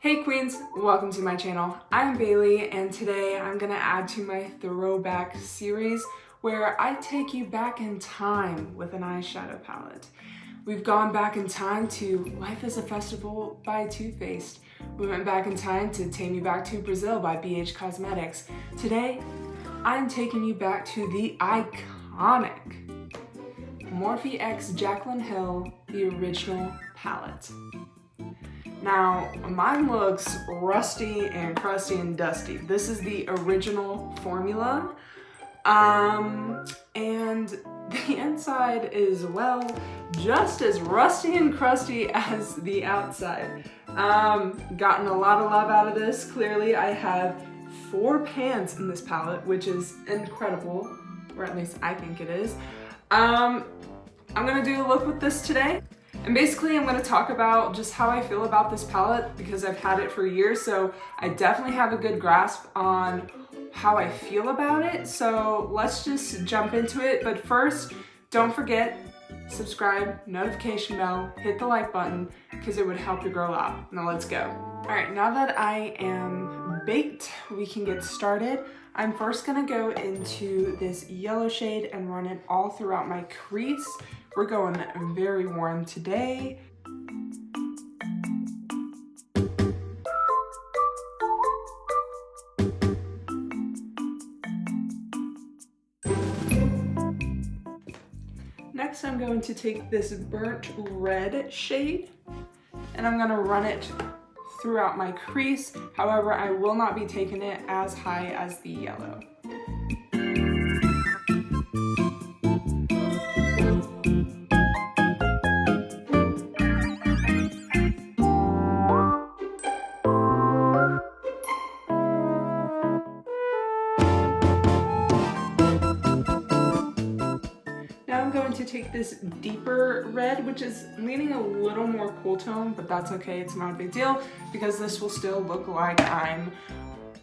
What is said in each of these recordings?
Hey Queens, welcome to my channel. I'm Bailey and today I'm gonna add to my Throwback series where I take you back in time with an eyeshadow palette. We've gone back in time to Life is a Festival by Too Faced. We went back in time to Take Me Back to Brazil by BH Cosmetics. Today, I'm taking you back to the iconic Morphe x Jaclyn Hill, the original palette. Now, mine looks rusty and crusty and dusty. This is the original formula. And the inside is, well, just as rusty and crusty as the outside. Gotten a lot of love out of this. Clearly, I have 4 pans in this palette, which is incredible, or at least I think it is. I'm gonna do a look with this today. And basically I'm gonna talk about just how I feel about this palette because I've had it for years, so I definitely have a good grasp on how I feel about it. So let's just jump into it. But first, don't forget, subscribe, notification bell, hit the like button because it would help your girl out. Now let's go. All right, now that I am baked, we can get started. I'm first gonna go into this yellow shade and run it all throughout my crease. We're going very warm today. Next, I'm going to take this burnt red shade and I'm gonna run it throughout my crease. However, I will not be taking it as high as the yellow. Now I'm going to take this deeper red, which is leaning a little more cool tone, but that's okay, it's not a big deal, because this will still look like I'm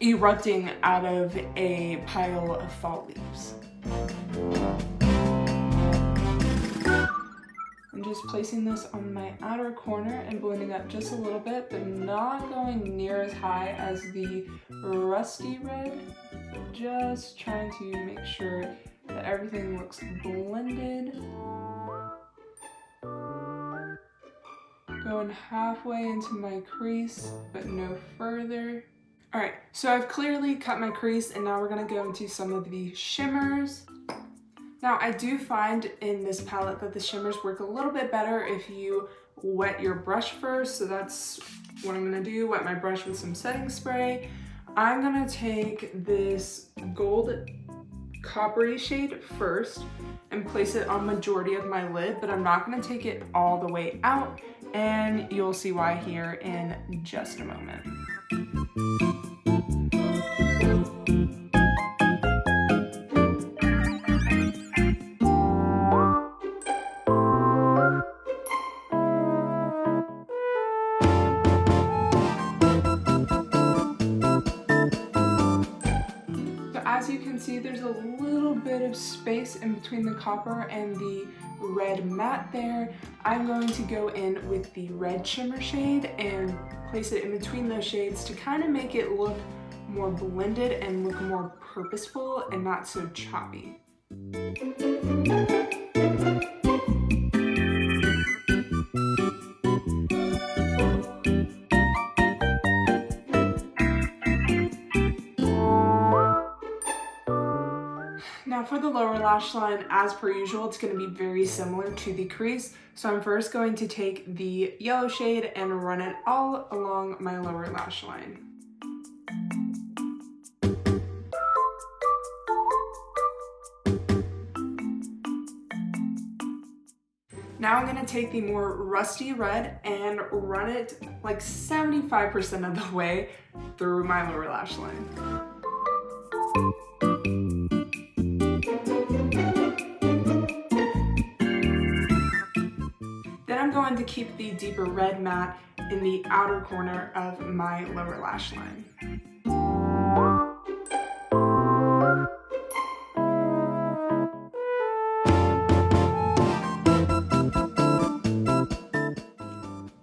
erupting out of a pile of fall leaves. I'm just placing this on my outer corner and blending up just a little bit, but not going near as high as the rusty red. Just trying to make sure that everything looks blended. Going halfway into my crease, but no further. All right, so I've clearly cut my crease and now we're gonna go into some of the shimmers. Now I do find in this palette that the shimmers work a little bit better if you wet your brush first, so that's what I'm gonna do, wet my brush with some setting spray. I'm gonna take this gold coppery shade first and place it on majority of my lid, but I'm not gonna take it all the way out, and you'll see why here in just a moment. As you can see, there's a little bit of space in between the copper and the red matte there. I'm going to go in with the red shimmer shade and place it in between those shades to kind of make it look more blended and look more purposeful and not so choppy. Now for the lower lash line, as per usual, it's going to be very similar to the crease. So I'm first going to take the yellow shade and run it all along my lower lash line. Now I'm going to take the more rusty red and run it like 75% of the way through my lower lash line. Then I'm going to keep the deeper red matte in the outer corner of my lower lash line.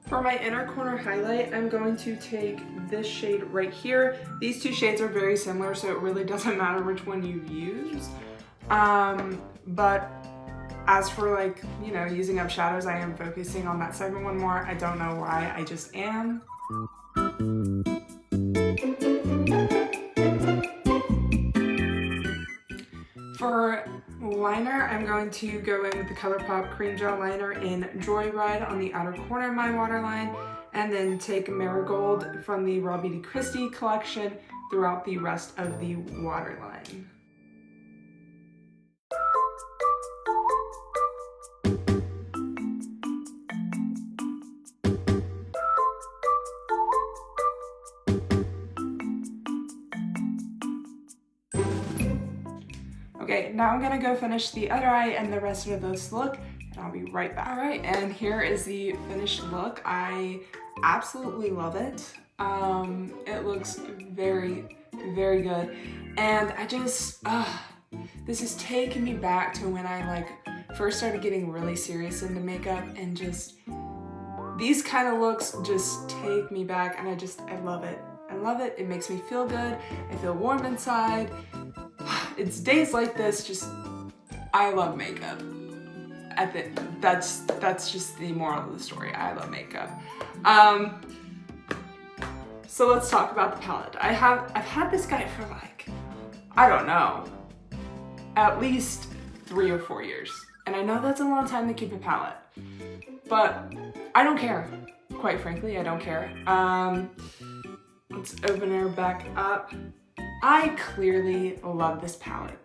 For my my inner corner highlight, I'm going to take this shade right here. These two shades are very similar, so it really doesn't matter which one you use. But as for like, you know, using up shadows, I am focusing on that second one more. I don't know why, I just am. For liner, I'm going to go in with the ColourPop Cream Gel Liner in Joyride on the outer corner of my waterline, and then take Marigold from the Raw Beauty Kristi collection throughout the rest of the waterline. Okay, now I'm gonna go finish the other eye and the rest of this look, and I'll be right back. All right, and here is the finished look. I absolutely love it. It looks very, very good. And I just, this is taking me back to when I like first started getting really serious into makeup, and just these kind of looks just take me back, and I love it. I love it. It makes me feel good. I feel warm inside. It's days like this, just, I love makeup. That's just the moral of the story. I love makeup. So let's talk about the palette. I've had this guy for like, I don't know, at least 3 or 4 years. And I know that's a long time to keep a palette, but I don't care. Quite frankly, I don't care. Let's open her back up. I clearly love this palette.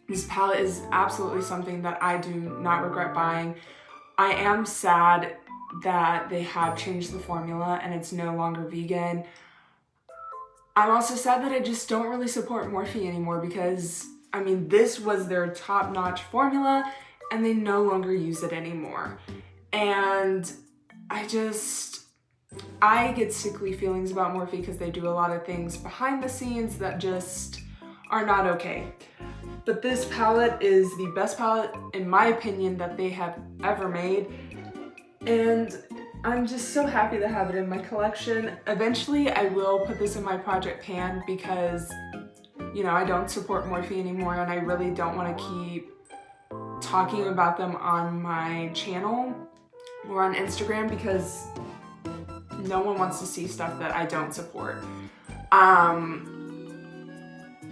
This palette is absolutely something that I do not regret buying. I am sad that they have changed the formula and it's no longer vegan. I'm also sad that I just don't really support Morphe anymore, because, I mean, this was their top-notch formula and they no longer use it anymore. And I get sickly feelings about Morphe because they do a lot of things behind the scenes that just are not okay. But this palette is the best palette, in my opinion, that they have ever made. And I'm just so happy to have it in my collection. Eventually, I will put this in my project pan because, you know, I don't support Morphe anymore, and I really don't want to keep talking about them on my channel or on Instagram, because no one wants to see stuff that I don't support.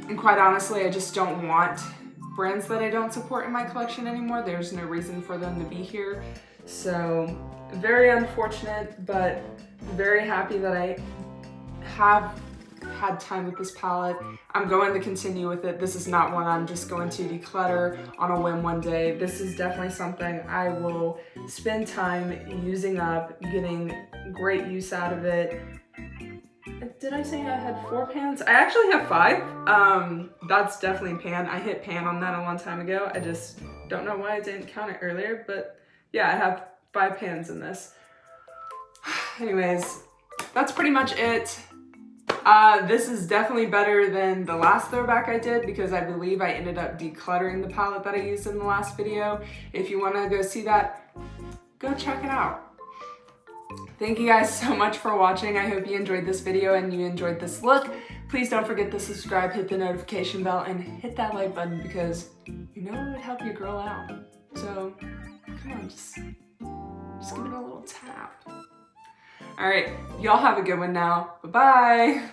And quite honestly, I just don't want brands that I don't support in my collection anymore. There's no reason for them to be here. So very unfortunate, but very happy that I have had time with this palette. I'm going to continue with it. This is not one I'm just going to declutter on a whim one day. This is definitely something I will spend time using up, getting great use out of it. Did I say I had 4 pans? I actually have 5. That's definitely pan. I hit pan on that a long time ago. I just don't know why I didn't count it earlier, but yeah, I have 5 pans in this. Anyways, that's pretty much it. This is definitely better than the last throwback I did, because I believe I ended up decluttering the palette that I used in the last video. If you want to go see that, go check it out. Thank you guys so much for watching. I hope you enjoyed this video and you enjoyed this look. Please don't forget to subscribe, hit the notification bell, and hit that like button, because you know it would help your girl out. So come on, just give it a little tap. All right, y'all have a good one now. Bye-bye.